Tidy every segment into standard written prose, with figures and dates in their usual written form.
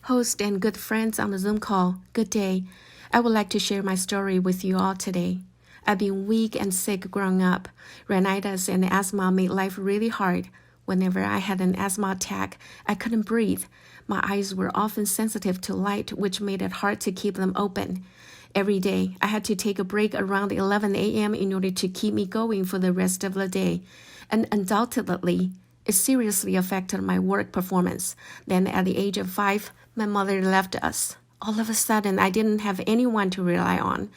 host and good friends on the Zoom call, good day. I would like to share my story with you all today. I've been weak and sick growing up. Rhinitis and asthma made life really hard. Whenever I had an asthma attack, I couldn't breathe. My eyes were often sensitive to light, which made it hard to keep them open. Every day, I had to take a break around 11 a.m. in order to keep me going for the rest of the day. And undoubtedly, it seriously affected my work performance. Then at the age of 5, my mother left us. All of a sudden, I didn't have anyone to rely on.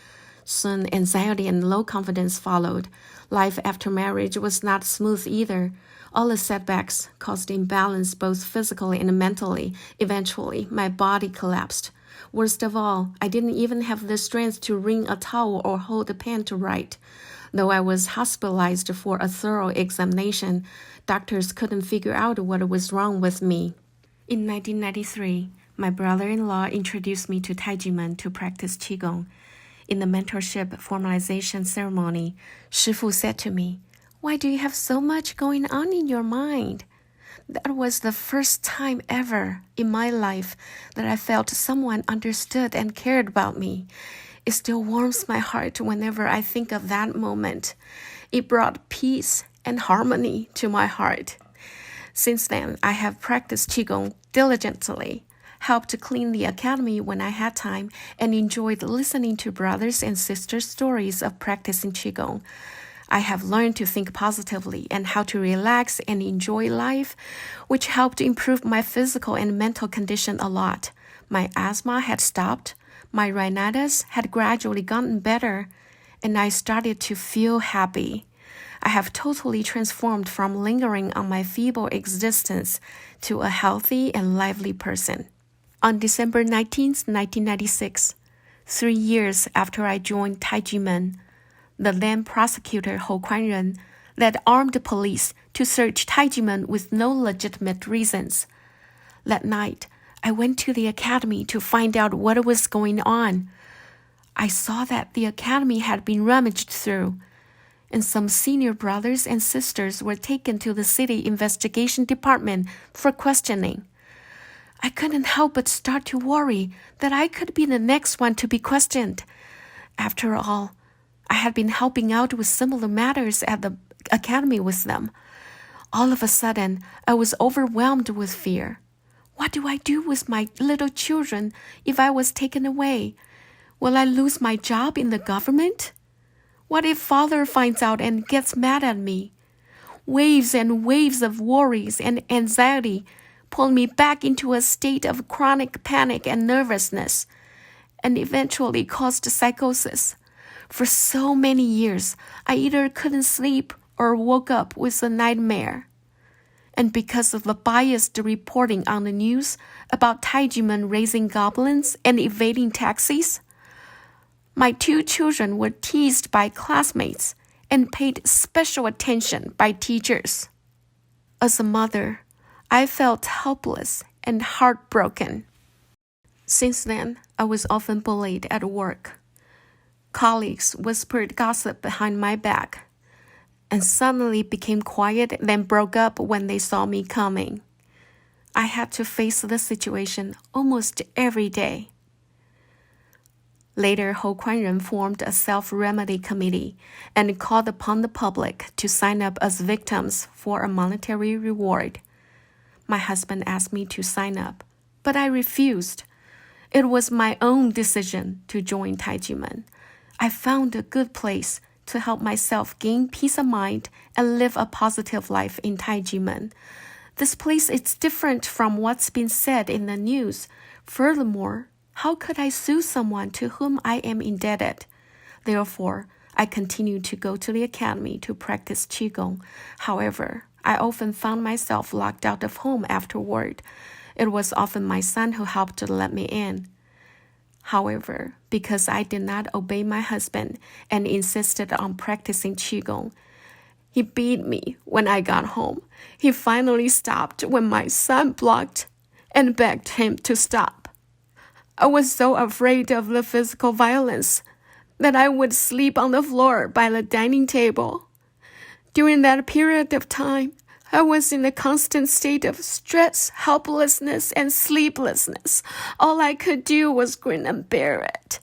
Soon, anxiety and low confidence followed. Life after marriage was not smooth either. All the setbacks caused imbalance both physically and mentally. Eventually, my body collapsed. Worst of all, I didn't even have the strength to wring a towel or hold a pen to write. Though I was hospitalized for a thorough examination, doctors couldn't figure out what was wrong with me. In 1993, my brother-in-law introduced me to Tai Ji Men to practice Qigong. In the mentorship formalization ceremony, shifu said to me, "Why do you have so much going on in your mind?" That was the first time ever in my life that I felt someone understood and cared about me. It still warms my heart whenever I think of that moment. It brought peace and harmony to my heart. Since then, I have practiced Qigong diligently, helped to clean the academy when I had time, and enjoyed listening to brothers and sisters' stories of practicing Qigong. I have learned to think positively and how to relax and enjoy life, which helped improve my physical and mental condition a lot. My asthma had stopped, my rhinitis had gradually gotten better, and I started to feel happy. I have totally transformed from lingering on my feeble existence to a healthy and lively person. On December 19, 1996, 3 years after I joined Tai Ji Men, the then prosecutor Hou Kuan-ren led armed police to search Tai Ji Men with no legitimate reasons. That night, I went to the academy to find out what was going on. I saw that the academy had been rummaged through, and some senior brothers and sisters were taken to the city investigation department for questioning. I couldn't help but start to worry that I could be the next one to be questioned. After all, I had been helping out with similar matters at the academy with them. All of a sudden, I was overwhelmed with fear. What do I do with my little children if I was taken away? Will I lose my job in the government? What if father finds out and gets mad at me? Waves and waves of worries and anxiety pulled me back into a state of chronic panic and nervousness, and eventually caused psychosis. For so many years, I either couldn't sleep or woke up with a nightmare. And because of the biased reporting on the news about Tai Ji Men raising goblins and evading taxis, my 2 children were teased by classmates and paid special attention by teachers. As a mother, I felt helpless and heartbroken. Since then, I was often bullied at work. Colleagues whispered gossip behind my back, and suddenly became quiet, then broke up when they saw me coming. I had to face the situation almost every day. Later, Hou Kuan-ren formed a self-remedy committee and called upon the public to sign up as victims for a monetary reward. My husband asked me to sign up, but I refused. It was my own decision to join Tai Ji Men. I found a good place to help myself gain peace of mind and live a positive life in Tai Ji Men. This place is different from what's been said in the news. Furthermore, how could I sue someone to whom I am indebted? Therefore, I continued to go to the academy to practice Qigong. However, I often found myself locked out of home afterward. It was often my son who helped to let me in. However, because I did not obey my husband and insisted on practicing Qigong, he beat me when I got home. He finally stopped when my son blocked and begged him to stop. I was so afraid of the physical violence that I would sleep on the floor by the dining table. During that period of time, I was in a constant state of stress, helplessness, and sleeplessness. All I could do was grin and bear it.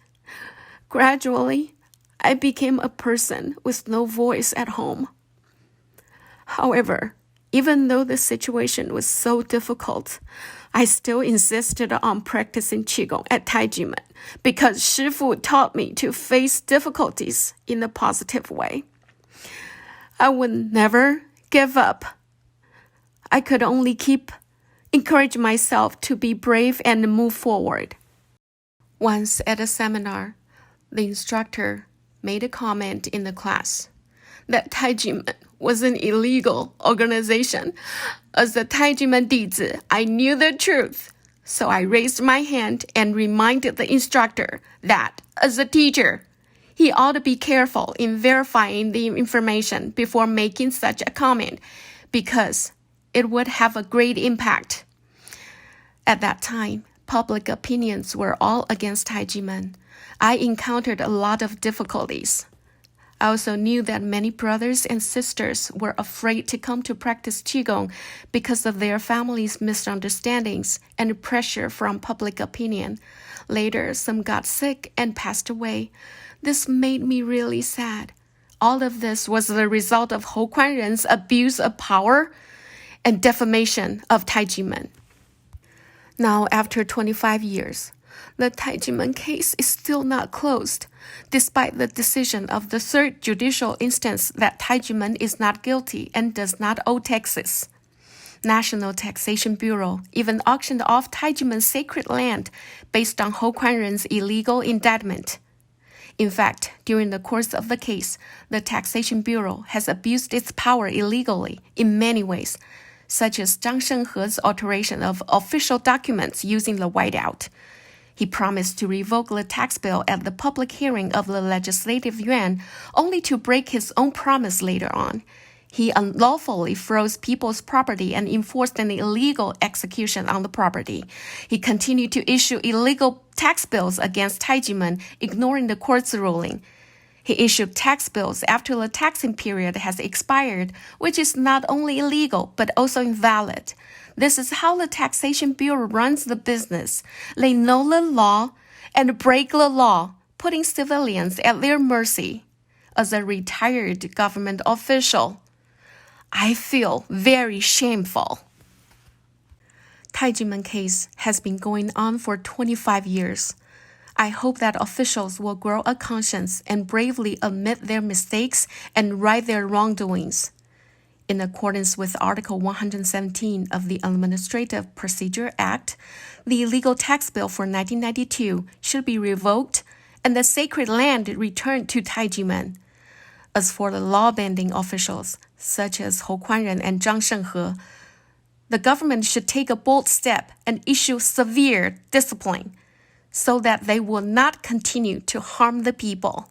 Gradually, I became a person with no voice at home. However, even though the situation was so difficult, I still insisted on practicing Qigong at Tai Ji Men because shifu taught me to face difficulties in a positive way. I would never give up. I could only encourage myself to be brave and move forward. Once at a seminar, the instructor made a comment in the class that Tai Ji Men was an illegal organization. As a Tai Ji Men Dizi, I knew the truth. So I raised my hand and reminded the instructor that, as a teacher, he ought to be careful in verifying the information before making such a comment, because it would have a great impact. At that time, public opinions were all against Tai Ji Men. I encountered a lot of difficulties. I also knew that many brothers and sisters were afraid to come to practice Qigong because of their families' misunderstandings and pressure from public opinion. Later, some got sick and passed away. This made me really sad. All of this was the result of Hou Kuan-ren's abuse of power and defamation of Tai Ji Men. Now, after 25 years, the Tai Ji Men case is still not closed, despite the decision of the third judicial instance that Tai Ji Men is not guilty and does not owe taxes. National Taxation Bureau even auctioned off Tai Ji Men's sacred land based on Hou Kuan-ren's illegal indictment. In fact, during the course of the case, the Taxation Bureau has abused its power illegally in many ways, such as Zhang Shenghe's alteration of official documents using the whiteout. He promised to revoke the tax bill at the public hearing of the Legislative Yuan, only to break his own promise later on. He unlawfully froze people's property and enforced an illegal execution on the property. He continued to issue illegal tax bills against Tai Ji Men, ignoring the court's ruling. He issued tax bills after the taxing period has expired, which is not only illegal but also invalid. This is how the Taxation Bureau runs the business. They know the law and break the law, putting civilians at their mercy. As a retired government official, I feel very shameful. Tai Ji Men case has been going on for 25 years. I hope that officials will grow a conscience and bravely admit their mistakes and right their wrongdoings. In accordance with Article 117 of the Administrative Procedure Act, the illegal tax bill for 1992 should be revoked and the sacred land returned to Tai Ji Men. As for the law-bending officials, such as Hou Kuan-ren and Zhang Shenghe, the government should take a bold step and issue severe discipline so that they will not continue to harm the people.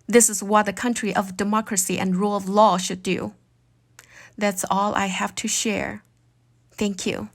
This is what a country of democracy and rule of law should do. That's all I have to share. Thank you.